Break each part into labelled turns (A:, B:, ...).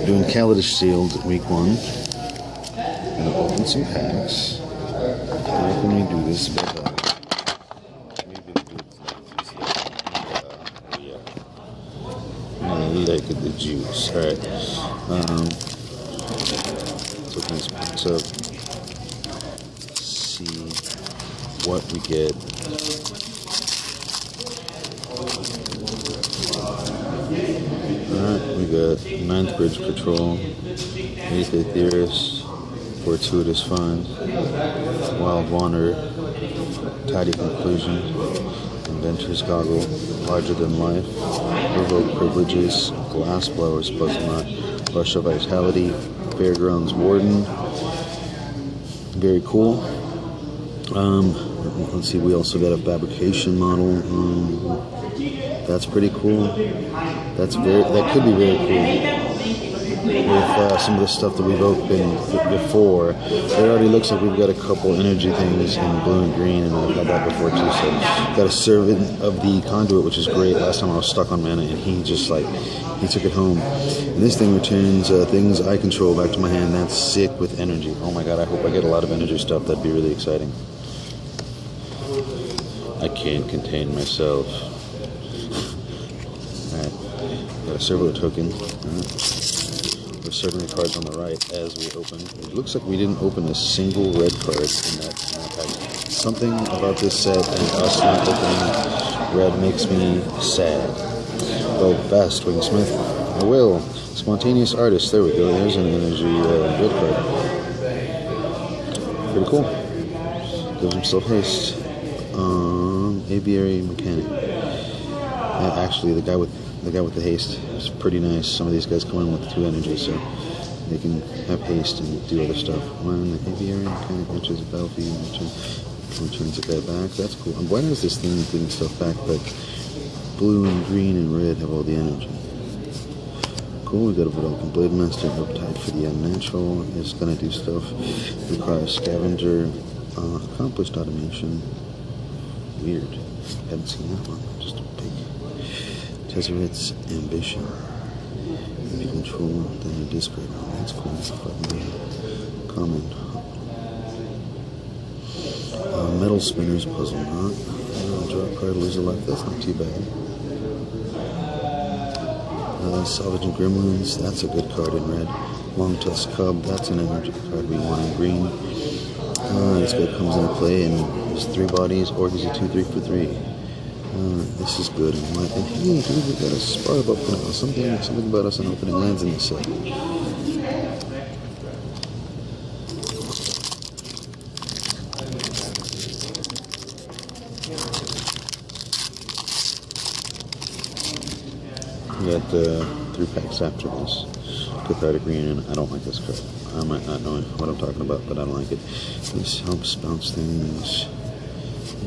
A: doing Kaladesh Sealed Week 1. Gonna open some packs. Like when we do this, but maybe we'll do it like the juice. Alright. Let's open these packs up. See what we get. Alright, we got 9th Bridge Patrol, 8th Aetherist, Fortuitous Find, Wild Wanderer, Tidy Conclusion, Inventor's Goggle, Larger Than Life, Revoke Privileges, Glassblower's Puzzle Knot, Rush of Vitality, Fairgrounds Warden. Very cool. Let's see, we also got a fabrication model. That's pretty cool. That could be very cool. With some of the stuff that we've opened before, it already looks like we've got a couple energy things in blue and green, and I've had that before too. So got a Servant of the Conduit, which is great. Last time I was stuck on mana, and he took it home. And this thing returns things I control back to my hand. That's sick with energy. Oh my god, I hope I get a lot of energy stuff. That'd be really exciting. I can't contain myself. Alright, got a servo token. We're serving the cards on the right as we open. It looks like we didn't open a single red card in that pack. Something about this set and us not opening red makes me sad. Oh, fast, Wingsmith. I will. Spontaneous Artist. There we go. There's an energy red card. Pretty cool. Gives himself haste. Aviary Mechanic. Actually, the guy with the haste is pretty nice. Some of these guys come in with 2 energy, so they can have haste and do other stuff. When the Aviary Mechanic enters the battlefield and returns the guy back. That's cool. And why does this thing bring stuff back? Like blue and green and red have all the energy. Cool. We got a Vidalcan Blade Master. Appetite for the Unnatural. It's gonna do stuff. Requires Scavenger. Accomplished Automation. Weird. Haven't seen that one. Just a big. Tezzeret's Ambition. If you control, then you discard. That's cool. Comment. Metal Spinner's Puzzle Knot. Draw a card, lose a life. That's not too bad. Salvaging Gremlins. That's a good card in red. Long Tusk Cub. That's an energy card we want in green. This guy comes into play and there's 3 bodies, or he's a 2/3 for 3. This is good in white. And hey, dude, we got a spot about something about us on opening lands in this set. We got 3 packs after this. Cathartic Reunion. I don't like this card. I might not know what I'm talking about, but I don't like it. This helps bounce things.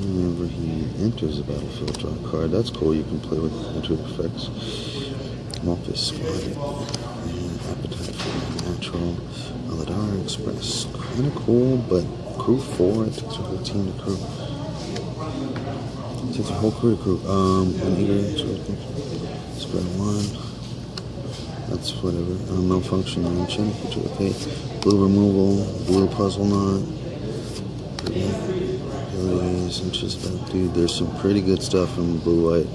A: Whenever he enters the battlefield, draw a card. That's cool. You can play with enter effects. Malphus Squad. And Appetite for the Natural. Aladar Express. Kind of cool, but crew 4. It takes a whole team to crew. It takes a whole crew to crew. Spread 1. That's whatever. Malfunction on Channel Feature with 8. Blue Removal, Blue Puzzle Knot. Dude, there's some pretty good stuff in blue-white.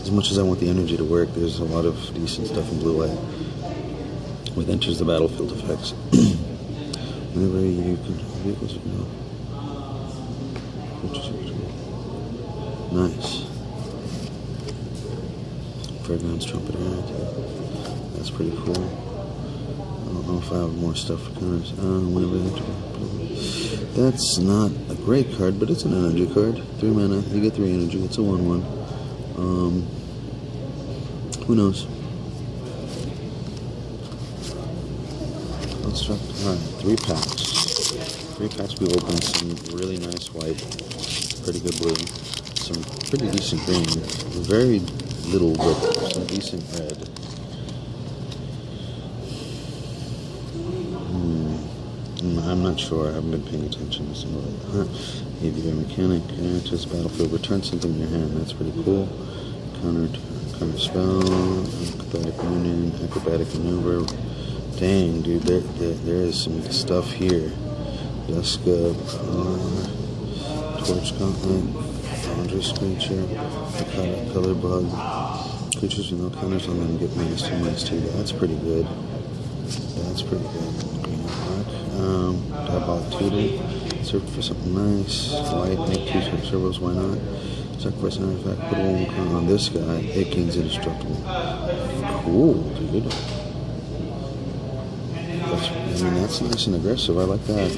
A: As much as I want the energy to work, there's a lot of decent stuff in blue-white. With enters the battlefield effects. Whenever you can vehicles, nice. Fairgrounds Trumpeter. That's pretty cool. I don't know if I have more stuff for counters. That's not a great card, but it's an energy card. 3 mana, you get 3 energy. It's a 1/1. Who knows? Construct. Alright, 3 packs. 3 packs. We opened some really nice white, pretty good blue, some pretty decent green, very little, but some decent red. I'm not sure. I haven't been paying attention to some of it. Aviary Mechanic. Enters battlefield. Return something in your hand. That's pretty cool. Counter kind of spell, acrobatic union, acrobatic maneuver. Dang, dude, there is some stuff here. Duska, Torch Gauntlet, Boundary Screecher, Color Bug. Creatures with no counters on them get -2/-2. That's pretty good. That's pretty good. Green and black. Diabolic Tutor. Search for something nice. White, make 2 servos, why not? Sacrifice an artifact, put 1 counter on this guy. It gains indestructible. Cool, dude. That's nice and aggressive. I like that.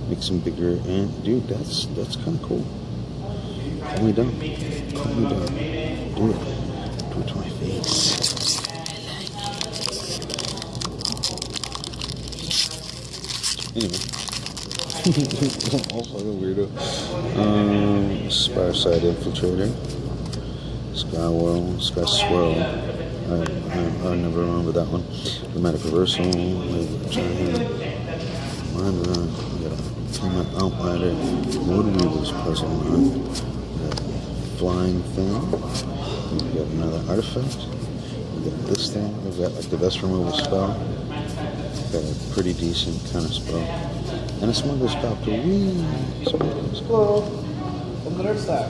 A: Make some bigger, and dude, that's kind of cool. Calm me down. Calm me down. Do it. Do it to my face. Anyway. All fucking weirdo. Spireside Infiltrator. Sky Swirl. I never remember that one. Thematic Reversal. Giant. Mind Run. We got a Team Outrider. Motor Weaver's Puzzle Run. Flying Thing. We've got another artifact. We got this thing. We've got like the best removal spell. Got a pretty decent kind of spell. And a Smuggler's Copter. Whee! Smuggler's Copter.
B: From the Nerdstock.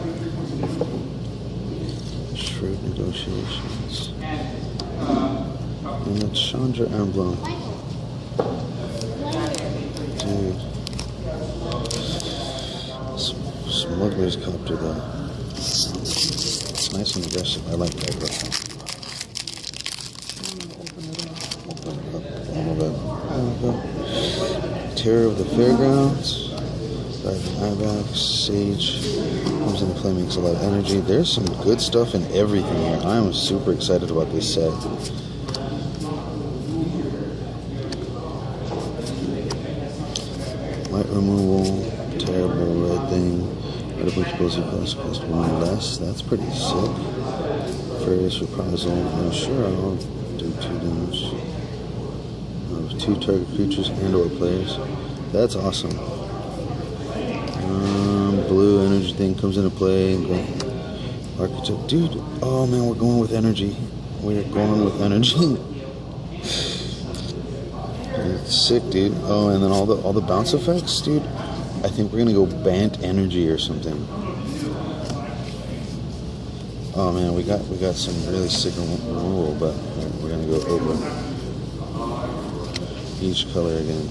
A: Shrewd Negotiations. And that's Chandra Emblem. Dude. Smuggler's Copter though. It's nice and aggressive. I like that. Terror of the Fairgrounds. Ivax, Sage. Comes into play, makes a lot of energy. There's some good stuff in everything here. I'm super excited about this set. Light removal. Terrible red thing. Incredible explosive cost 1 less. That's pretty sick. Furious Reprisal. Sure, I'll do 2 damage. 2 target creatures and/or players. That's awesome. Blue energy thing comes into play. Architect, dude. Oh man, we're going with energy. We're going with energy. It's sick, dude. Oh, and then all the bounce effects, dude. I think we're gonna go Bant energy or something. Oh man, we got some really sick removal, but we're gonna go over each color again.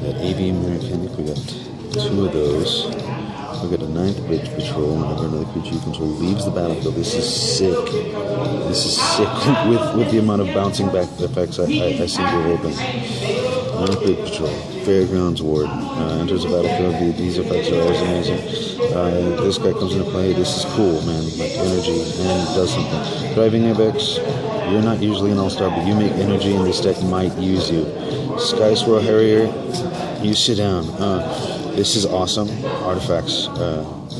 A: Got AV Mechanic, we got 2 of those. We got a 9th Bridge Patrol. Whenever another creature you control leaves the battlefield, this is sick. This is sick with the amount of bouncing back effects I seem to have opened. 9th Bridge Patrol, Fairgrounds Ward, enters the battlefield. These effects are always amazing. This guy comes into play. This is cool, man. Like energy and does something. Driving Apex, you're not usually an all-star, but you make energy, and this deck might use you. Sky Swirl Harrier, you sit down. This is awesome. Artifacts.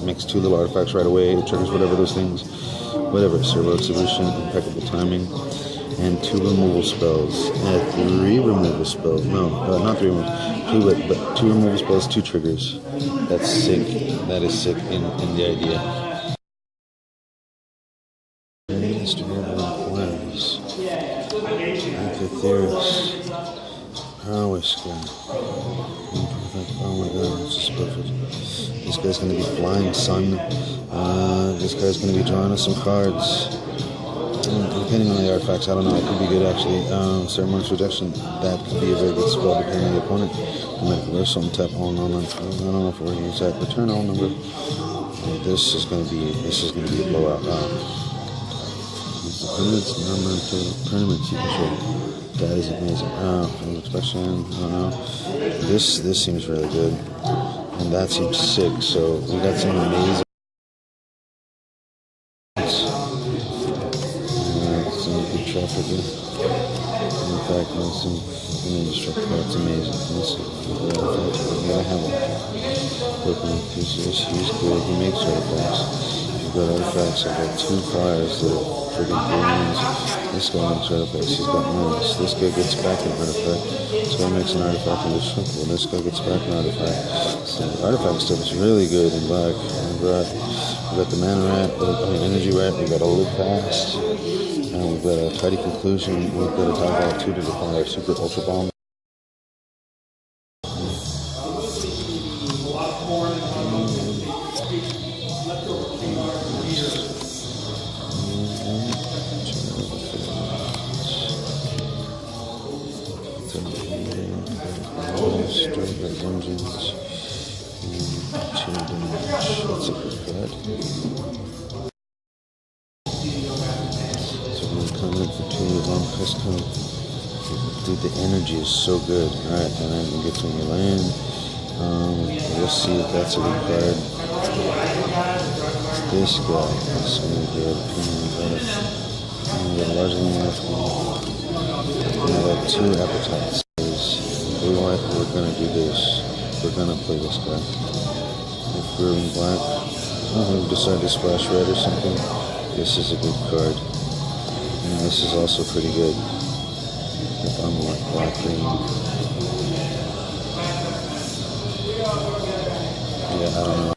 A: Makes 2 little artifacts right away. It triggers whatever those things. Whatever. Servo Solution, impeccable timing. And 2 removal spells. 3 removal spells. No, not 3 removal. 2, but 2 removal spells, 2 triggers. That's sick. That is sick in the idea. Inquires. Anthotherus. Powerwhisker. Oh my god, it's just perfect. This guy's going to be Flying Sun. This guy's going to be drawing us some cards. Depending on the artifacts, I don't know. It could be good actually. Ceremonious Rejection. That could be a very good spell depending on the opponent. Reversal and tap all non-land. I don't know if we're going to use that. Return all number. This is going to be a blowout. Tournaments you control. That is amazing. From Expression, I don't know. This seems really good. And that seems sick. So we got some amazing. Some good traffic here. In fact, some indestructible. That's amazing. We gotta have one. He's good. He makes artifacts. If you've got artifacts, I've got 2 flyers that friggin' bronze. This guy makes artifacts. He's got mines. This guy gets back an artifact. This guy makes an artifact and just simple. This guy gets back an artifact. So the artifact stuff is really good in black. We got the mana rat, energy rat. We got a little fast. And we've got a tidy conclusion. We've got a top out 2 to defend our super ultra bomb. Engines. That's a good card. So we're going to come in for 2 long press come. Dude, the energy is so good. Alright, and then we get to your land. We'll see if that's a good card. This guy is really good. We got a large one left. And I got 2 appetites. We're gonna do this. We're gonna play this guy. If we're in black, we decide to splash red or something. This is a good card. And this is also pretty good. If I'm like black green. Yeah, I don't know.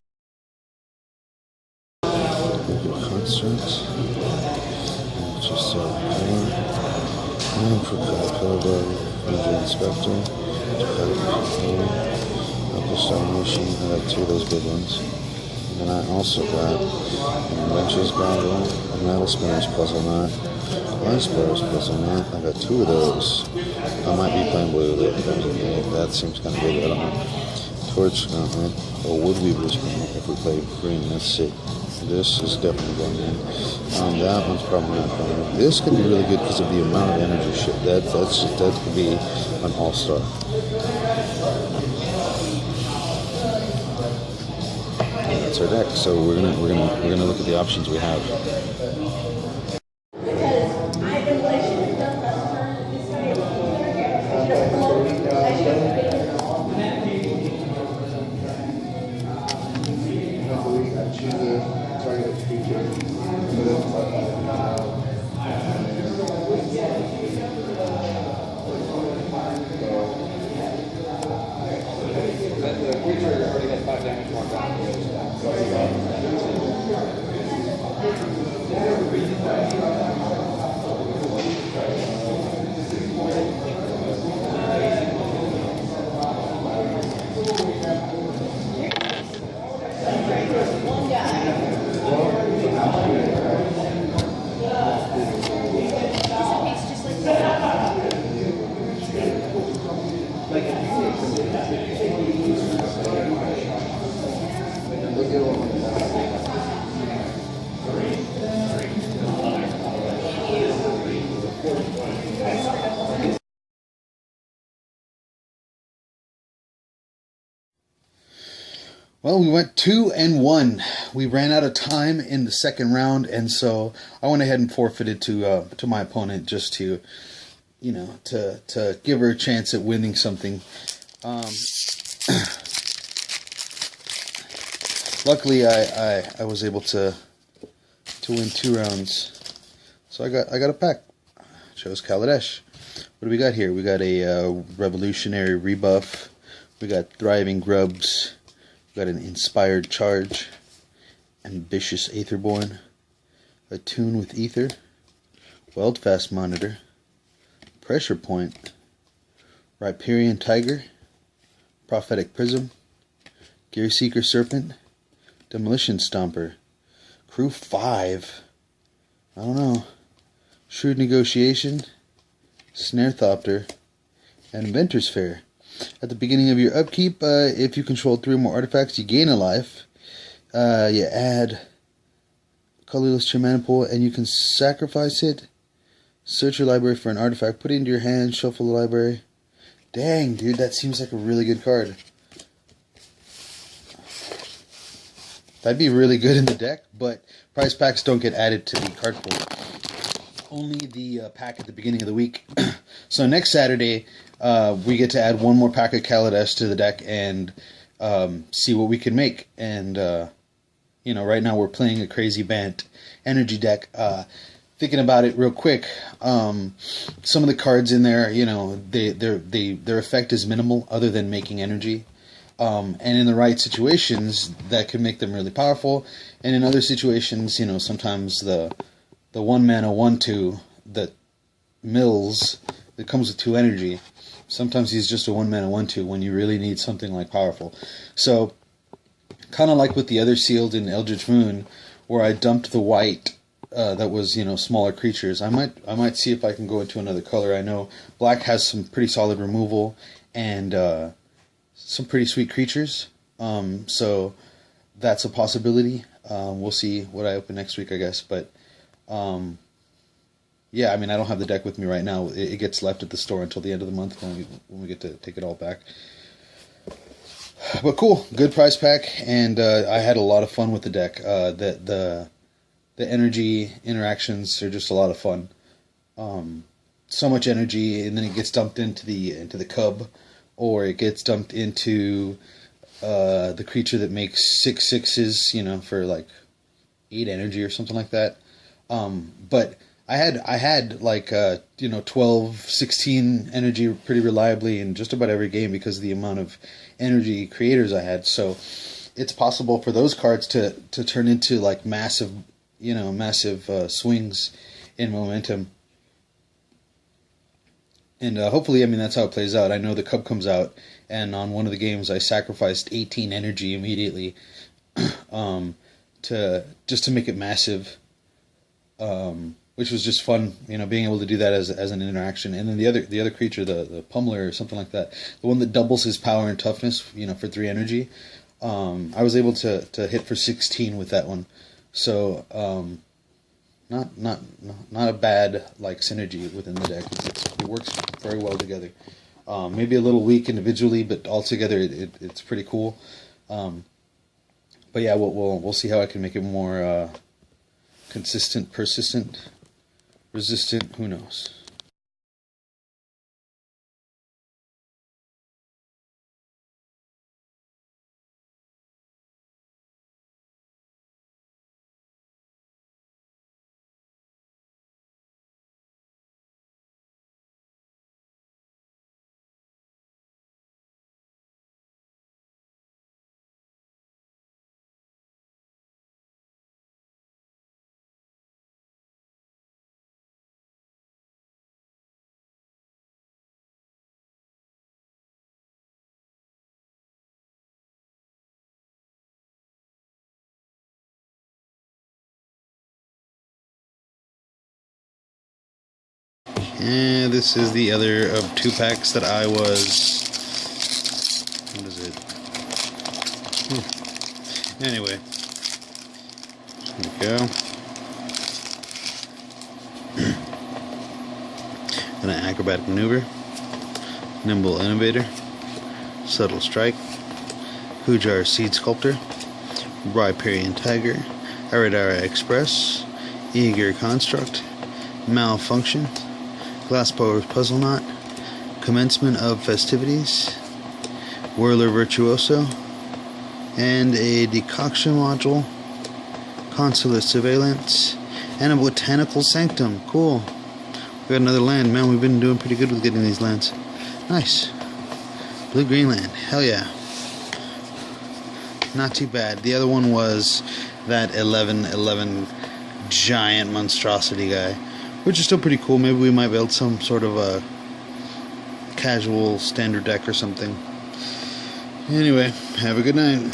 A: Constructs. Just and for Color Inspector. Domination. I got 2 of those big ones. And then I also got an Adventures Battle, a Metal Spinners Puzzle Knot, Ice Bars Puzzle Knot. I got 2 of those. I might be playing blue. That seems kind of good. I don't know. Torch Gauntlet, or Wood Weaver's Gauntlet if we play green. That's it. This is definitely going in. That one's probably not going in. This could be really good because of the amount of energy shit. That could be an all-star. That's our deck. So we're gonna look at the options we have. Well, we went 2-1. We ran out of time in the second round, and so I went ahead and forfeited to my opponent just to, you know, to give her a chance at winning something. Luckily, I was able to win 2 rounds, so I got a pack. Chose Kaladesh. What do we got here? We got a Revolutionary Rebuff. We got Thriving Grubs. We got an Inspired Charge. Ambitious Aetherborn. Attune with Ether. Weldfast Monitor. Pressure Point. Riparian Tiger. Prophetic Prism. Gearseeker Serpent. Demolition Stomper. Crew 5. I don't know. Shrewd Negotiation. Snarethopter. And Inventor's Fair. At the beginning of your upkeep, if you control 3 or more artifacts, you gain a life. You add Colorless Mana Pool, and you can sacrifice it. Search your library for an artifact. Put it into your hand. Shuffle the library. Dang, dude, that seems like a really good card. That'd be really good in the deck, but prize packs don't get added to the card pool. Only the pack at the beginning of the week. So next Saturday, we get to add 1 more pack of Kaladesh to the deck and see what we can make. And, you know, right now we're playing a crazy Bant energy deck. thinking about it real quick, some of the cards in there, you know, their effect is minimal other than making energy. And in the right situations, that can make them really powerful. And in other situations, you know, sometimes the 1 mana 1/2 that mills that comes with 2 energy, sometimes he's just a 1 mana 1/2 when you really need something like powerful. So, kind of like with the other sealed in Eldritch Moon, where I dumped the white that was, you know, smaller creatures. I might see if I can go into another color. I know black has some pretty solid removal and some pretty sweet creatures. So that's a possibility. We'll see what I open next week, I guess. But yeah, I mean, I don't have the deck with me right now. It gets left at the store until the end of the month when we get to take it all back. But cool, good prize pack, and I had a lot of fun with the deck. The energy interactions are just a lot of fun. So much energy, and then it gets dumped into the cub, or it gets dumped into the creature that makes 6/6s, you know, for like 8 energy or something like that. But I had like 12, 16 energy pretty reliably in just about every game because of the amount of energy creators I had. So it's possible for those cards to turn into like massive swings in momentum. And hopefully, I mean, that's how it plays out. I know the Cub comes out, and on one of the games I sacrificed 18 energy immediately to make it massive, which was just fun, you know, being able to do that as an interaction. And then the other creature, the Pummeler or something like that, the one that doubles his power and toughness, you know, for 3 energy, I was able to hit for 16 with that one. So not a bad like synergy within the deck. It works very well together. Maybe a little weak individually, but altogether it's pretty cool. But yeah, we'll see how I can make it more consistent, persistent, resistant. Who knows? And this is the other of 2 packs that I was... What is it? Anyway. Here we go. An acrobatic maneuver. Nimble innovator. Subtle strike. Hujar seed sculptor. Riparian tiger. Aradara express. Eager construct. Malfunction. Glassblower's puzzle knot, commencement of festivities, whirler virtuoso, and a decoction module, consular surveillance, and a botanical sanctum. Cool. We got another land. Man, we've been doing pretty good with getting these lands. Nice. Blue-green land. Hell yeah. Not too bad. The other one was that 11/11 giant monstrosity guy, which is still pretty cool. Maybe we might build some sort of a casual standard deck or something. Anyway, have a good night.